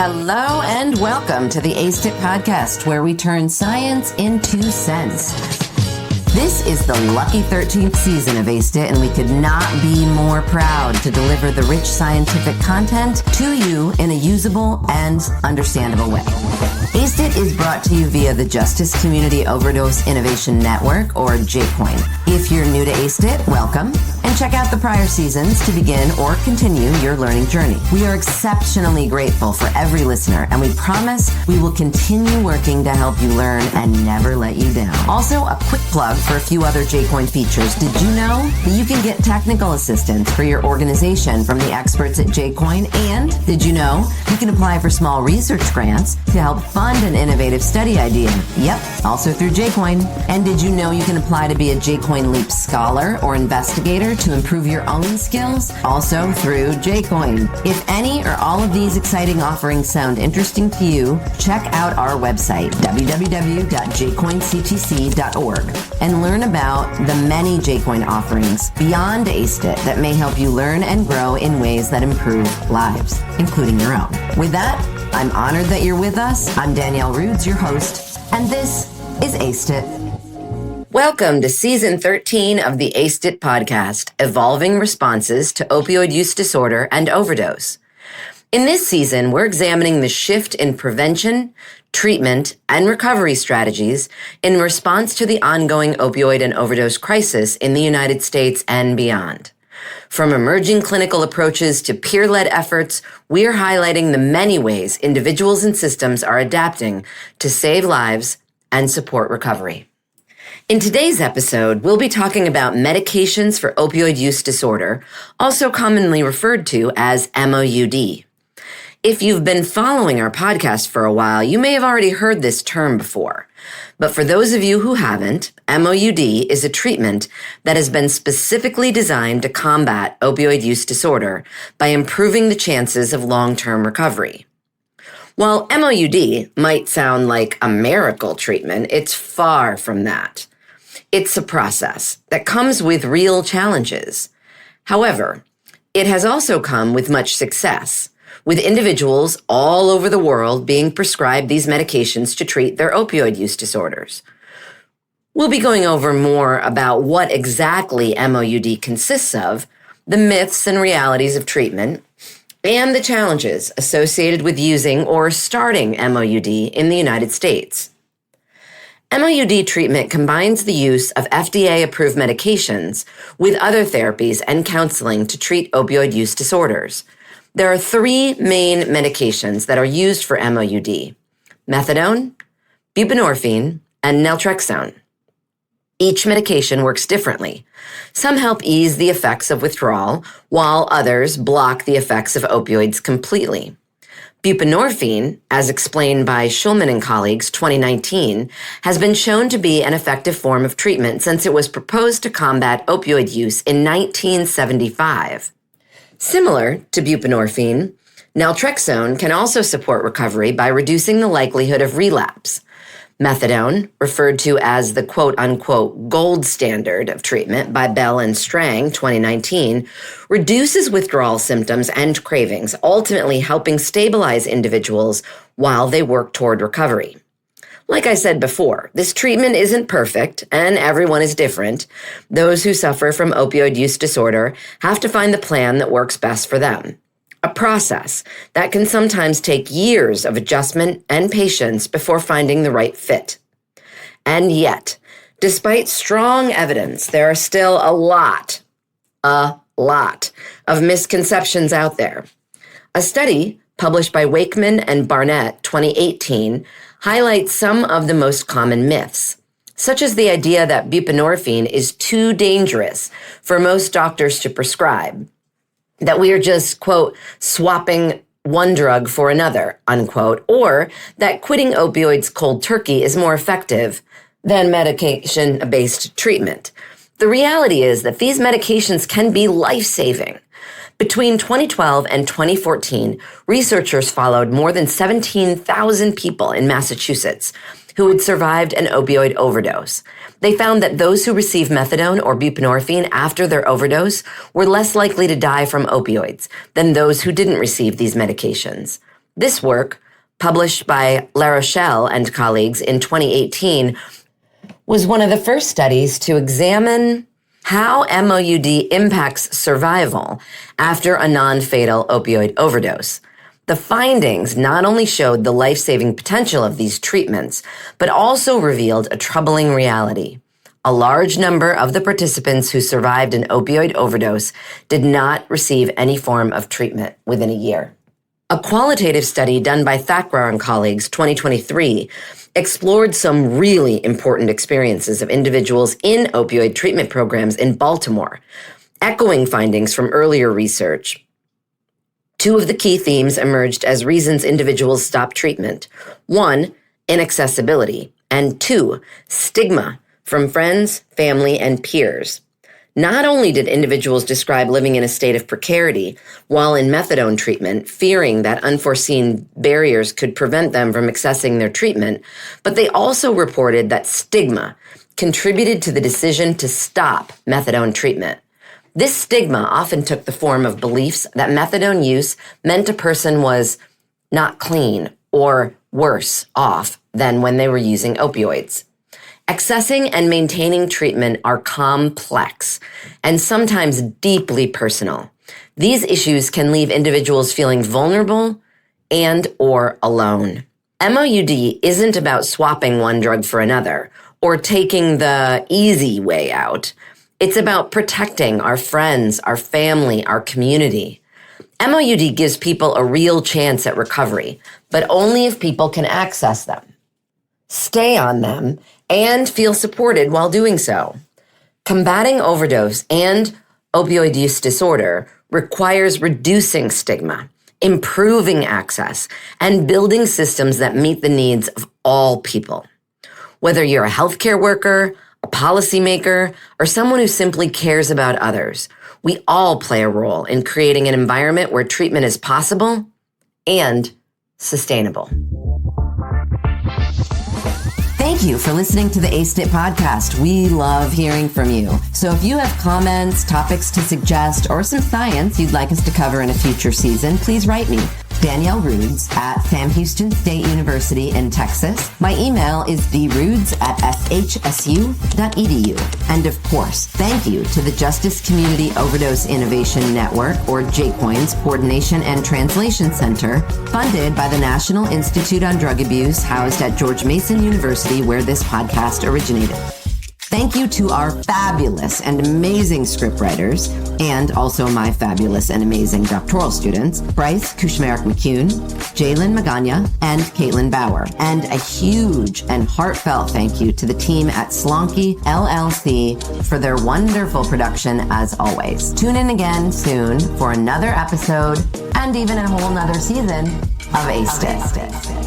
Hello and welcome to the ACE-IT podcast, where we turn science into sense. This is the lucky 13th season of ACE-IT, and we could not be more proud to deliver the rich scientific content to you in a usable and understandable way. ACE-IT is brought to you via the Justice Community Overdose Innovation Network, or JCOIN. If you're new to ACE-IT, welcome, and check out the prior seasons to begin or continue your learning journey. We are exceptionally grateful for every listener, and we promise we will continue working to help you learn and never let you down. Also, a quick plug for a few other JCOIN features. Did you know that you can get technical assistance for your organization from the experts at JCOIN? And did you know you can apply for small research grants to help fund an innovative study idea? Yep, also through JCOIN. And did you know you can apply to be a JCOIN Leap Scholar or investigator to improve your own skills? Also through JCOIN. If any or all of these exciting offerings sound interesting to you, check out our website, www.jcoinctc.org, and learn about the many JCOIN offerings beyond ACE-IT that may help you learn and grow in ways that improve lives, including your own. With that, I'm honored that you're with us. I'm Danielle Rudes, your host, and this is ACE-IT. Welcome to Season 13 of the ACE-IT podcast, Evolving Responses to Opioid Use Disorder and Overdose. In this season, we're examining the shift in prevention, treatment, and recovery strategies in response to the ongoing opioid and overdose crisis in the United States and beyond. From emerging clinical approaches to peer-led efforts, we're highlighting the many ways individuals and systems are adapting to save lives and support recovery. In today's episode, we'll be talking about medications for opioid use disorder, also commonly referred to as MOUD. If you've been following our podcast for a while, you may have already heard this term before. But for those of you who haven't, MOUD is a treatment that has been specifically designed to combat opioid use disorder by improving the chances of long-term recovery. While MOUD might sound like a miracle treatment, it's far from that. It's a process that comes with real challenges. However, it has also come with much success, with individuals all over the world being prescribed these medications to treat their opioid use disorders. We'll be going over more about what exactly MOUD consists of, the myths and realities of treatment, and the challenges associated with using or starting MOUD in the United States. MOUD treatment combines the use of FDA-approved medications with other therapies and counseling to treat opioid use disorders. There are three main medications that are used for MOUD: methadone, buprenorphine, and naltrexone. Each medication works differently. Some help ease the effects of withdrawal, while others block the effects of opioids completely. Buprenorphine, as explained by Schulman and colleagues 2019, has been shown to be an effective form of treatment since it was proposed to combat opioid use in 1975. Similar to buprenorphine, naltrexone can also support recovery by reducing the likelihood of relapse. Methadone, referred to as the quote-unquote gold standard of treatment by Bell and Strang 2019, reduces withdrawal symptoms and cravings, ultimately helping stabilize individuals while they work toward recovery. Like I said before, this treatment isn't perfect, and everyone is different. Those who suffer from opioid use disorder have to find the plan that works best for them. A process that can sometimes take years of adjustment and patience before finding the right fit. And yet, despite strong evidence, there are still a lot of misconceptions out there. A study published by Wakeman and Barnett 2018 highlights some of the most common myths, such as the idea that buprenorphine is too dangerous for most doctors to prescribe, that we are just, quote, swapping one drug for another, unquote, or that quitting opioids cold turkey is more effective than medication-based treatment. The reality is that these medications can be life-saving. Between 2012 and 2014, researchers followed more than 17,000 people in Massachusetts who had survived an opioid overdose. They found that those who received methadone or buprenorphine after their overdose were less likely to die from opioids than those who didn't receive these medications. This work, published by La Rochelle and colleagues in 2018, was one of the first studies to examine how MOUD impacts survival after a non-fatal opioid overdose. The findings not only showed the life-saving potential of these treatments, but also revealed a troubling reality. A large number of the participants who survived an opioid overdose did not receive any form of treatment within a year. A qualitative study done by Thakrar and colleagues, 2023, explored some really important experiences of individuals in opioid treatment programs in Baltimore, echoing findings from earlier research. Two of the key themes emerged as reasons individuals stopped treatment. One, inaccessibility, and two, stigma from friends, family, and peers. Not only did individuals describe living in a state of precarity while in methadone treatment, fearing that unforeseen barriers could prevent them from accessing their treatment, but they also reported that stigma contributed to the decision to stop methadone treatment. This stigma often took the form of beliefs that methadone use meant a person was not clean or worse off than when they were using opioids. Accessing and maintaining treatment are complex and sometimes deeply personal. These issues can leave individuals feeling vulnerable and or alone. MOUD isn't about swapping one drug for another or taking the easy way out. It's about protecting our friends, our family, our community. MOUD gives people a real chance at recovery, but only if people can access them, stay on them, and feel supported while doing so. Combating overdose and opioid use disorder requires reducing stigma, improving access, and building systems that meet the needs of all people. Whether you're a healthcare worker, a policymaker, or someone who simply cares about others, we all play a role in creating an environment where treatment is possible and sustainable. Thank you for listening to the ASTIT podcast. We love hearing from you. So if you have comments, topics to suggest, or some science you'd like us to cover in a future season, please write me. Danielle Roods at Sam Houston State University in Texas. My email is droods@shsu.edu. And of course, thank you to the Justice Community Overdose Innovation Network, or JCOIN's Coordination and Translation Center, funded by the National Institute on Drug Abuse, housed at George Mason University, where this podcast originated. Thank you to our fabulous and amazing scriptwriters, and also my fabulous and amazing doctoral students, Bryce Kushmarek-McCune, Jalen Magana, and Caitlin Bauer. And a huge and heartfelt thank you to the team at Slonky LLC for their wonderful production as always. Tune in again soon for another episode and even a whole nother season of ASTIT.